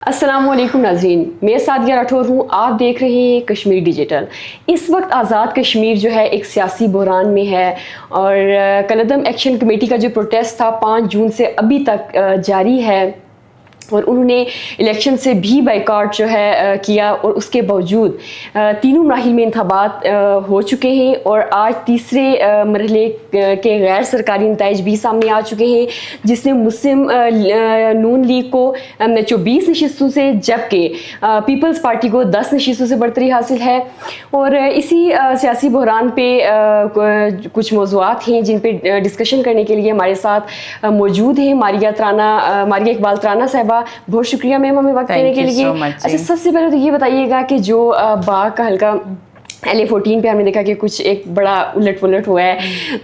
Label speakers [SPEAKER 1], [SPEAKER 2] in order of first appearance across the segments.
[SPEAKER 1] السلام علیکم ناظرین، میں سعدیہ راٹھور ہوں. آپ دیکھ رہے ہیں کشمیر ڈیجیٹل. اس وقت آزاد کشمیر جو ہے ایک سیاسی بحران میں ہے اور کالعدم ایکشن کمیٹی کا جو پروٹیسٹ تھا 5 جون سے ابھی تک جاری ہے اور انہوں نے الیکشن سے بھی بائیکاٹ جو ہے کیا اور اس کے باوجود تینوں مراحل میں انتخابات ہو چکے ہیں اور آج تیسرے مرحلے کے غیر سرکاری نتائج بھی سامنے آ چکے ہیں جس نے مسلم نون لیگ کو 24 نشستوں سے جبکہ پیپلز پارٹی کو 10 نشستوں سے برتری حاصل ہے. اور اسی سیاسی بحران پہ کچھ موضوعات ہیں جن پہ ڈسکشن کرنے کے لیے ہمارے ساتھ موجود ہیں ماریہ اقبال ترانہ صاحبہ. بہت شکریہ میم ہمیں وقت دینے کے لیے. اچھا، سب سے پہلے تو یہ بتائیے گا کہ جو باغ کا حلقہ LA14 پہ ہم نے دیکھا کہ کچھ ایک بڑا الٹ پلٹ ہوا ہے،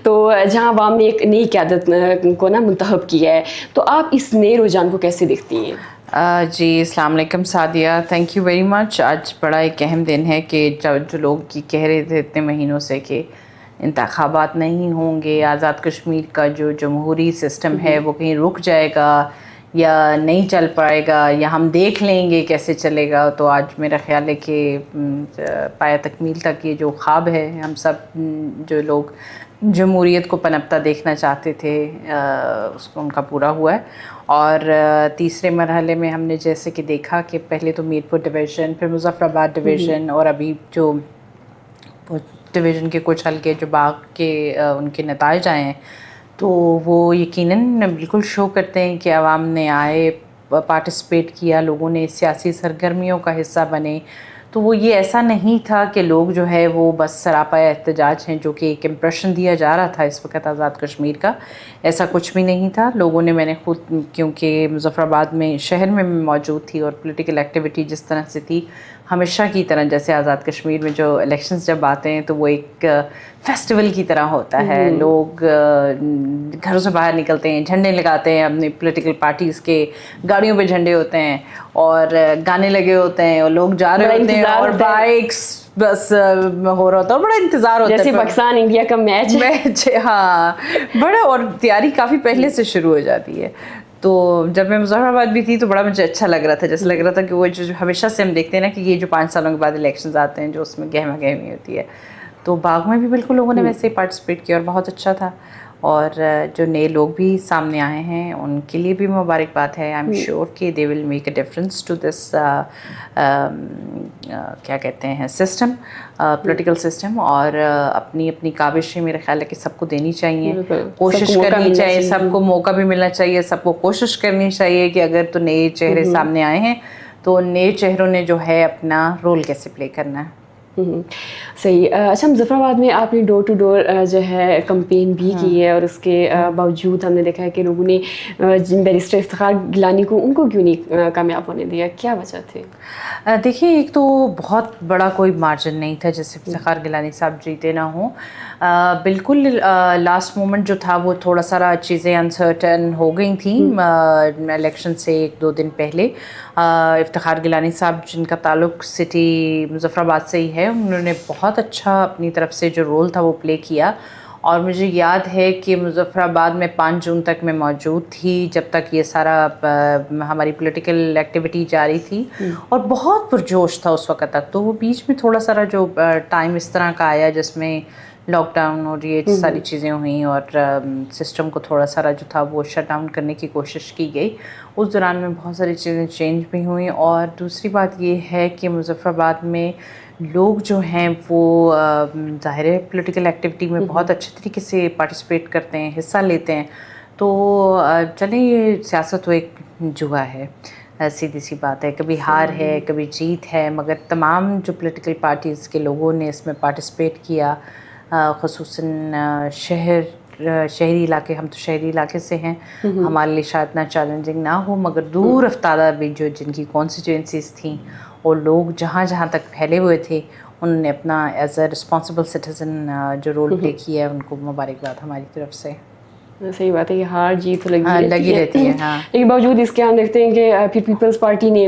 [SPEAKER 1] تو جہاں عوام نے ایک نئی قیادت کو منتخب کیا ہے، تو آپ اس نئے رجحان کو کیسے دیکھتی ہیں؟
[SPEAKER 2] جی السلام علیکم Sadia, thank you very much. آج بڑا ایک اہم دن ہے کہ جو لوگ کہہ رہے تھے اتنے مہینوں سے کہ انتخابات نہیں ہوں گے، آزاد کشمیر کا جو جمہوری سسٹم ہے وہ کہیں رک جائے گا یا نہیں چل پائے گا یا ہم دیکھ لیں گے کیسے چلے گا، تو آج میرا خیال ہے کہ پایہ تکمیل تک یہ جو خواب ہے ہم سب جو لوگ جمہوریت کو پنپتا دیکھنا چاہتے تھے اس کو ان کا پورا ہوا ہے. اور تیسرے مرحلے میں ہم نے جیسے کہ دیکھا کہ پہلے تو میر پور ڈویژن، پھر مظفر آباد ڈویژن اور ابھی جو ڈویژن کے کچھ حلقے جو باغ کے ان کے نتائج آئے ہیں تو وہ یقیناً بالکل شو کرتے ہیں کہ عوام نے آئے، پارٹیسپیٹ کیا، لوگوں نے سیاسی سرگرمیوں کا حصہ بنے. تو وہ یہ ایسا نہیں تھا کہ لوگ جو ہے وہ بس سراپا احتجاج ہیں، جو کہ ایک امپریشن دیا جا رہا تھا اس وقت آزاد کشمیر کا. ایسا کچھ بھی نہیں تھا. لوگوں نے، میں نے خود کیونکہ مظفر آباد میں شہر میں موجود تھی اور پولیٹیکل ایکٹیویٹی جس طرح سے تھی ہمیشہ کی طرح، جیسے آزاد کشمیر میں جو الیکشنز جب آتے ہیں تو وہ ایک فیسٹیول کی طرح ہوتا ہے. لوگ گھروں سے باہر نکلتے ہیں، جھنڈے لگاتے ہیں، اپنی پولیٹیکل پارٹیز کے گاڑیوں پہ جھنڈے ہوتے ہیں اور گانے لگے ہوتے ہیں اور لوگ جا رہے ہوتے ہیں اور بائکس بس ہو رہا ہوتا ہے، بڑا انتظار ہوتا ہے
[SPEAKER 1] جیسے پاکستان انڈیا کا میچ.
[SPEAKER 2] ہاں بڑا، اور تیاری کافی پہلے سے شروع ہو جاتی ہے. تو جب میں مظفر آباد بھی تھی تو بڑا مجھے اچھا لگ رہا تھا، جیسے لگ رہا تھا کہ وہ جو ہمیشہ سے ہم دیکھتے ہیں نا کہ یہ جو 5 سالوں کے بعد الیکشنز آتے ہیں جو اس میں گہما گہمی ہوتی ہے، تو باغ میں بھی بالکل لوگوں نے ویسے ہی پارٹیسپیٹ کیا اور بہت اچھا تھا. اور جو نئے لوگ بھی سامنے آئے ہیں ان کے لیے بھی مبارکباد ہے. آئی ایم شیور کہ they will make a difference to this کیا کہتے ہیں سسٹم، پولیٹیکل سسٹم. اور اپنی اپنی کاوشیں میرے خیال ہے کہ سب کو دینی چاہیے، کوشش کرنی چاہیے، سب کو موقع بھی ملنا چاہیے، سب کو کوشش کرنی چاہیے کہ اگر تو نئے چہرے سامنے آئے ہیں تو نئے چہروں نے جو ہے اپنا رول کیسے پلے کرنا ہے.
[SPEAKER 1] صحیح. اچھا، مظفر آباد میں آپ نے ڈور ٹو ڈور جو ہے کمپین بھی کی ہے اور اس کے باوجود ہم نے دیکھا ہے کہ لوگوں نے بیرسٹر افتخار گیلانی کو ان کو کیوں نہیں کامیاب ہونے دیا؟ کیا وجہ تھی؟
[SPEAKER 2] دیکھیے، ایک تو بہت بڑا کوئی مارجن نہیں تھا جس سے افتخار گیلانی صاحب جیتے نہ ہوں. بالکل لاسٹ مومنٹ جو تھا وہ تھوڑا سارا چیزیں انسرٹن ہو گئی تھیں الیکشن سے 1-2 دن پہلے. افتخار گیلانی صاحب جن کا تعلق سٹی مظفر آباد سے ہی ہے، انہوں نے بہت اچھا اپنی طرف سے جو رول تھا وہ پلے کیا. اور مجھے یاد ہے کہ مظفر آباد میں 5 جون تک میں موجود تھی جب تک یہ سارا ہماری پولیٹیکل ایکٹیویٹی جاری تھی اور بہت پرجوش تھا اس وقت تک. تو وہ بیچ میں تھوڑا سارا جو ٹائم اس طرح کا آیا جس میں لاک ڈاؤن اور یہ ساری چیزیں ہوئیں اور سسٹم کو تھوڑا سارا جو تھا وہ شٹ ڈاؤن کرنے کی کوشش کی گئی. اس دوران میں بہت ساری چیزیں چینج بھی ہوئیں. اور دوسری بات یہ ہے کہ مظفر آباد میں لوگ جو ہیں وہ ظاہر ہے پولیٹیکل ایکٹیویٹی میں بہت اچھے طریقے سے پارٹیسپیٹ کرتے ہیں، حصہ لیتے ہیں. تو چلیں، یہ سیاست تو ایک جوا ہے، سیدھی سی بات ہے، کبھی ہار ہے کبھی جیت ہے. مگر تمام جو پولیٹیکل پارٹیز کے لوگوں نے اس میں پارٹیسپیٹ کیا، خصوصاً شہری علاقے، ہم تو شہری علاقے سے ہیں، ہمارے لیے شاید اتنا چیلنجنگ نہ ہو، مگر دور افتادہ بھی جو جن کی کانسٹیچوئنسیز تھیں اور لوگ جہاں جہاں تک پھیلے ہوئے تھے انہوں نے اپنا ایز اے رسپانسبل سٹیزن جو رول پلے کیا ہے، ان کو مبارکباد ہماری طرف سے.
[SPEAKER 1] صحیح بات ہے کہ ہار جیت لگی
[SPEAKER 2] رہتی ہے. ہاں،
[SPEAKER 1] لیکن باوجود اس کے ہم دیکھتے ہیں کہ پھر پیپلز پارٹی نے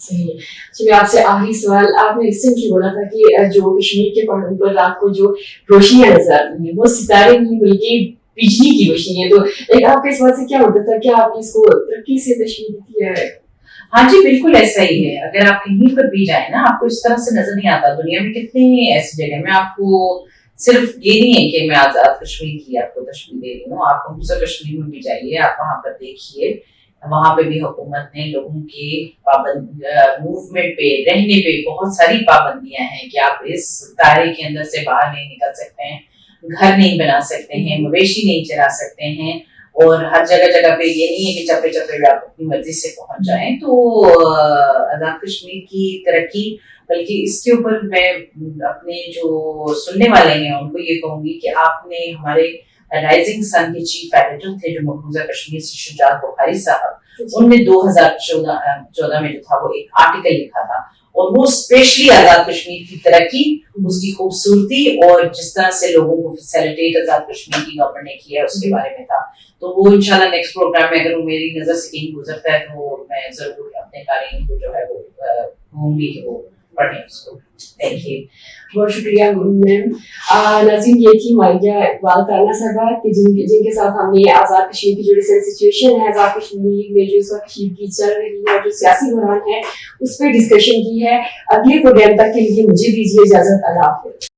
[SPEAKER 1] صحیح. تو میں آپ سے آخری سوال, آپ نے ریسنٹلی بولا تھا کہ جو کشمیر کے پہاڑوں پر رات کو جو روشنیاں نظر آتی ہیں وہ ستارے نہیں بلکہ بجلی کی روشنی ہے, تو ایک آپ کا اس بات سے کیا ہوتا تھا, کیا آپ نے اس کو ترقی سے تشبیہ دی ہے؟
[SPEAKER 2] ہاں جی بالکل ایسا ہی ہے. اگر آپ کہیں پر بھی جائیں نا, آپ کو اس طرح سے نظر نہیں آتا. دنیا میں کتنی ایسی جگہ, میں آپ کو صرف یہ نہیں ہے کہ میں آزاد کشمیر کی آپ کو تشبیہ دے رہی ہوں, آپ دوسرے کشمیر میں بھی جائیے, آپ وہاں پر دیکھیے, وہاں پہ بھی حکومت نے لوگوں کے موومنٹ پہ, رہنے پہ بہت ساری پابندیاں ہیں کہ آپ اس دائرے کے اندر سے باہر نہیں نکل سکتے ہیں, گھر نہیں بنا سکتے ہیں, مویشی نہیں چرا سکتے ہیں, اور ہر جگہ جگہ پہ یہ نہیں ہے کہ چپے چپے پہ آپ اپنی مرضی سے پہنچ جائیں. تو آزاد کشمیر کی ترقی, بلکہ اس کے اوپر میں اپنے جو سننے والے ہیں ان کو یہ کہوں گی کہ آپ نے ہمارے رائزنگ سن کے چیف ایڈیٹر تھے جو مقبوضہ کشمیر سے شجاعت بخاری صاحب, ان نے 2014 میں جو تھا وہ ایک آرٹیکل لکھا تھا, اور وہ اسپیشلی آزاد کشمیر کی ترقی, اس کی خوبصورتی اور جس طرح سے لوگوں کو فیسیلیٹیٹ آزاد کشمیر کی گورنمنٹ نے کیا ہے اس کے بارے میں تھا. تو وہ انشاءاللہ نیکسٹ پروگرام میں اگر وہ میری نظر سے کہیں گزرتا ہے تو میں ضرور اپنے قارئین کو جو ہے وہ کہوں گی کہ وہ پڑھیں اس کو. Thank you.
[SPEAKER 1] بہت شکریہ میم. ناظرین, یہ تھی مائیہ اقبال تانا صاحبہ کہ جن کے ساتھ ہم نے آزاد کشمیر کی جو ریسنٹ سچویشن ہے, آزاد کشمیر میں جو اس وقت کشیدگی چل رہی ہے اور جو سیاسی بحران ہے اس پہ ڈسکشن کی ہے. اگلے پروگرام تک کے لیے مجھے دیجیے اجازت. اللہ حافظ.